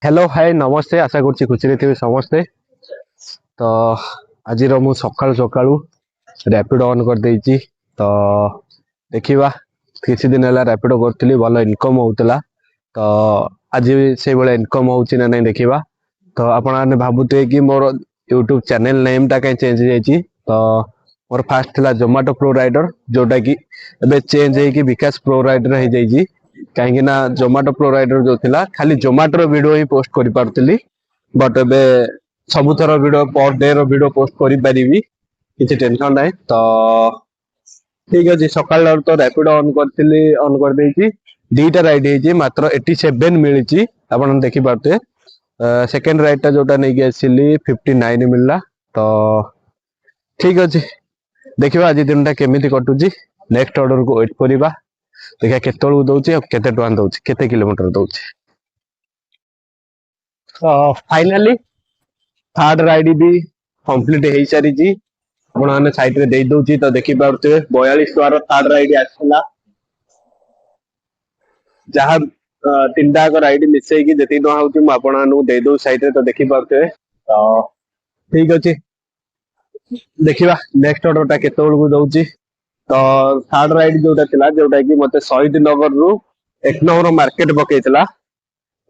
Hello hi नमस्ते आशा करुच्ची खुशी थे समस्ते। तो आज मु सकाळु सकाळु रैपिडो ऑन कर देइची। तो देखिबा किसी दिन है रैपिडो करथली भल इनकम होउतला। तो आज से भाई इनकम होउची ना नहीं देखिबा। तो आपण माने भाबुते कि मोर यूट्यूब चैनल नेम टा कहीं चेंज जाइची। तो मोर फास्ट थिला जोमेटो प्रो राइडर जोटा कि एबे चेंज है कि विकास प्रो राइडर हो जाइची। कहीं ना जोमेटो प्रो राइडर जो थिला खाली जोमेटो वीडियो ही पोस्ट करि पारतली। बट एबे सबुथर वीडियो पर डे रो वीडियो पोस्ट करि परिबी किछि टेंशन नाही। तो ठीक अछि सकाळ तो रैपिडो ऑन कर देइची। दीटा राइड हेची मात्र 87 मिलिची आपण देखि पारते। सेकंड राइड टा जोटा नै गेसिली 59 मिलला। तो ठीक अछि देखिबा आज दिनटा केमिति कटुची। नेक्स्ट ऑर्डर को वेट करिबा देखा केते बेलू दउची और केते टका दउची केते किलोमीटर दउची। फाइनली थर्ड राइड भी कंप्लीट हो सारी आपने साइड रे दे दउची। तो देखि पारते 42 टका थर्ड राइड आसला जहाँ तीनटा राइड मिसई की जति टका होची मु आपन दे दउ साइड रे। तो देखि पारते तो ठीक अछि देखिबा नेक्स्ट ऑर्डर टा केते बेलू दउची। तो थर्ड राइड जोटा थिला जोटा कि मते शहीद नगर रु एक नंबर मार्केट पकेइतला।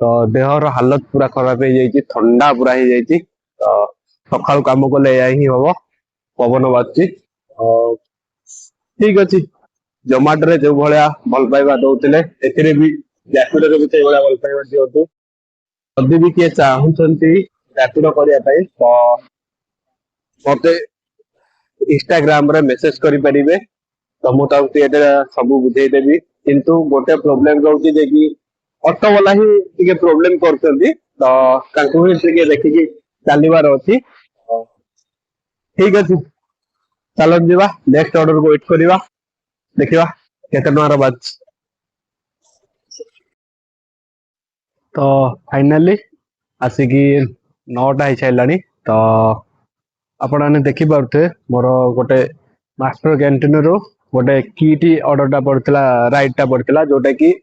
तो देहर हालत पूरा खराब हो जाइए ठंडा पूरा हो जाइए। तो सकाल कम कले या ही हम पवन बाजुची। ठीक अच्छे जोमेटो जो भाया भल पाइबा दौले ए भी रैपिडो भी से भल पाइबा दिंतु। जदि भी किए चाहते रैपिडो करने तो मत इंस्टाग्राम रे मेसेज करें। तो मुझे सब बुझेदेवी किंतु गोटे प्रोब्लेम रोचे कि ऑटो वाला ही टिके प्रोब्लेम करते। तो देखिकी चलबार अच्छी ठीक अच्छे चलो जा नेक्स्ट ऑर्डर को वेट करवा देखा केते टकार बाज। तो फाइनली आसिकी 9टा हो सारे। तो आपण मैंने देखी पारे मोर गोटे मास्टर कैंटीन रू गोटे कीटी ऑर्डर टा पड़ता राइड टा पड़ता जोटा कि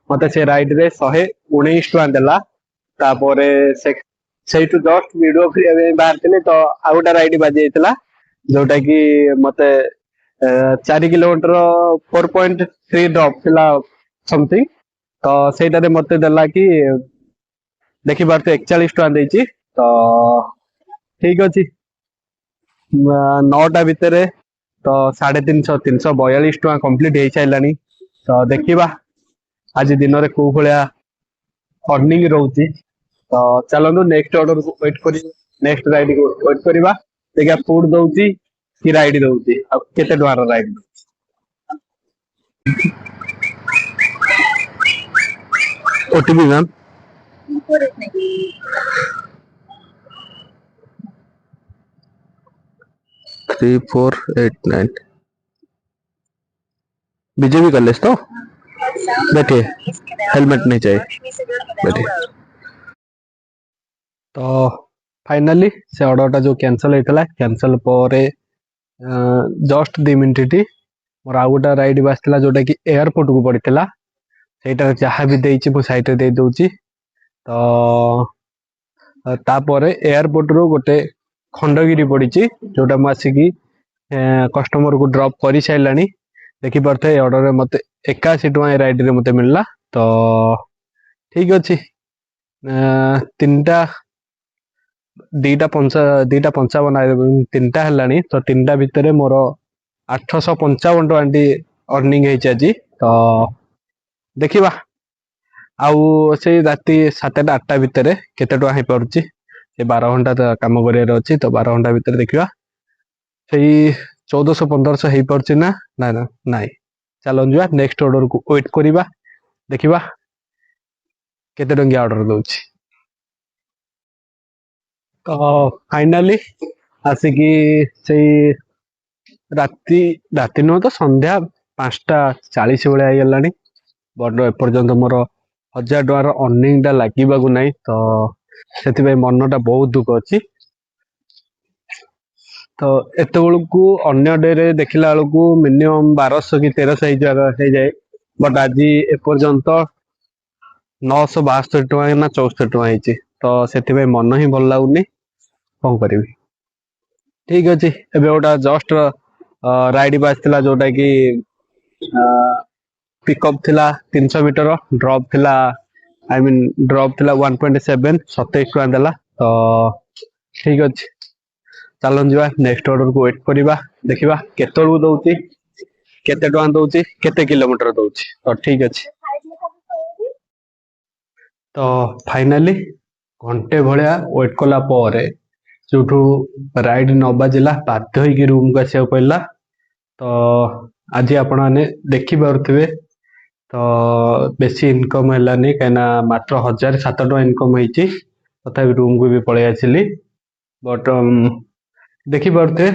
मत से राइड रे 119 टका देला। तापरे से जस्ट वीडियो बाहर थे। तो आउ गोटा राइड बाजी जाता जोटा कि मत 4 किलोमीटर 4.3 ड्रॉप थिला समथिंग। तो सेटारे मत देला कि देखि पारते 41 टका देची। तो ठीक अच्छे 9टा भितर तो 350 342 टका कंप्लीट हो सारे। तो देखा आज दिन में कौ भाया अर्निंग रोचे। तो चलो नेक्स्ट ऑर्डर को वेट कर नेक्स्ट राइड को वेट करवा देखा फूड दउची कि राइड दउची आ केते टकार ride. OTP ma'am 3489 BJP college. तो बैठिए हेलमेट नहीं चाहिए बैठिए। तो फाइनली से ऑर्डर टा जो कैंसल होता कैंसल पर जस्ट 2 मिनट मोर आउ गोटा राइड बासला जोटा कि एयरपोर्ट को पड़ता से जहाँ भी देची मु साइड रे दे दउची। तो तापर एयरपोर्ट रू गोटे खंडगिरी पड़ी जोटा मुसिकी कस्टमर को ड्रॉप कर सारे। देखी पारे ऑर्डर मत 81 टका राइड रे मत मिलला। तो ठीक अच्छे 3टा 2:55 3टा है। तो 3टा भितर मोर 855 टका अर्निंग है। तो देखा आउ से राति 7टा 8टा भितर केते टका हो पारुची 12 घंटा काम कर अच्छी। तो 12 घंटा भितर देखा से 1400-1500 हो पारुची ना ना ना नाई। चलो जा नेक्स्ट ऑर्डर को वेट करवा देखा केते टंकिया ऑर्डर दउची। तो फाइनली आसिकी से राति राति नुह तो संध्या 5:40 भाया होगला। बट एपर्यंत मोर 1000 टकार अर्निंग टा लगे ना। तो से मनटा बहुत दुख अच्छी। तो एत बेलू अन्य डे रे देखला बेलू मिनिमम 1200 कि 1300 हो जाए। बट आज एपर्यंत 972 टका ना 64 टका। तो से मन ही भल लगुनि कौन करी। ठीक अच्छे एबे गोटा जस्ट राइड बाजला जोटा कि पिकअप थिला 300 मीटर ड्रॉप थिला आई मीन ड्रॉप थिला 1.7 27 टका देला। तो ठीक अच्छे चलन जा नेक्स्ट ऑर्डर को वेट करवा देखा केत दौची केते टका दौची केते किलोमीटर दौची। तो ठीक अच्छे तो फाइनाली घंटे भाया वेट कला जो राइड न बाजिला बाध्य होगी रूम को आसा पड़ा। तो आज आपण मैंने देखी पारे तो बेसी इनकम है कहीं मात्र 1700 टका इनकम होती तथा रूम को भी पलि आसली बट देखी पारे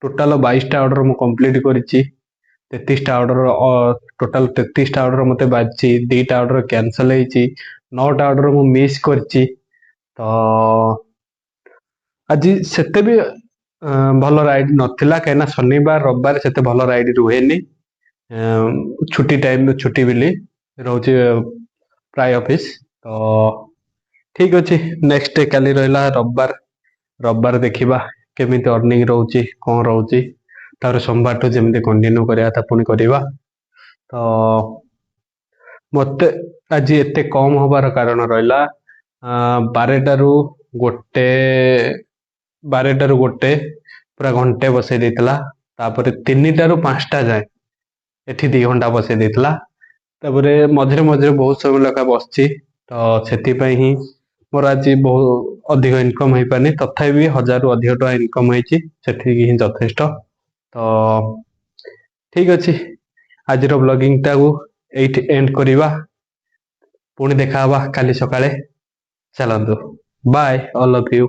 टोटाल 22टा ऑर्डर मु कंप्लीट करी 33टा ऑर्डर टोटाल 33टा ऑर्डर मत बाजी 2टा ऑर्डर कैंसल होती 9टा ऑर्डर मु मिस कर। तो आज सेते भी भल राइड नथिला कहीं शनिवार रविवार से भल राइड रुहे छुट्टी टाइम छुट्टी बिली रोचे प्राय ऑफिस। तो ठीक अच्छे नेक्स्ट काली रहा रविवार रविवार देखा केमी अर्निंग रोचे कौन रोचे तार सोमवार टू जमी कंटिन्यू करवा पुणी करवा। तो मत आज एत कम हबार कारण रहा 12टाରୁ गोटे पूरा घंटे बसई देता तापर 3टाରୁ 5टा जाए एठी 2 घंटा बसई देता तापर मझे मझे बहुत समय लगा बस। तो से ही मोर आज बहुत अधिक इनकम हो पानी तथा 1000 रु अधिक टका इनकम होती ही जथेष। तो ठीक अच्छे आज ब्लॉगिंग टाकू एट एंड करवा पुणी देखा काली सकाळे चलतु बाय ऑल ऑफ यू।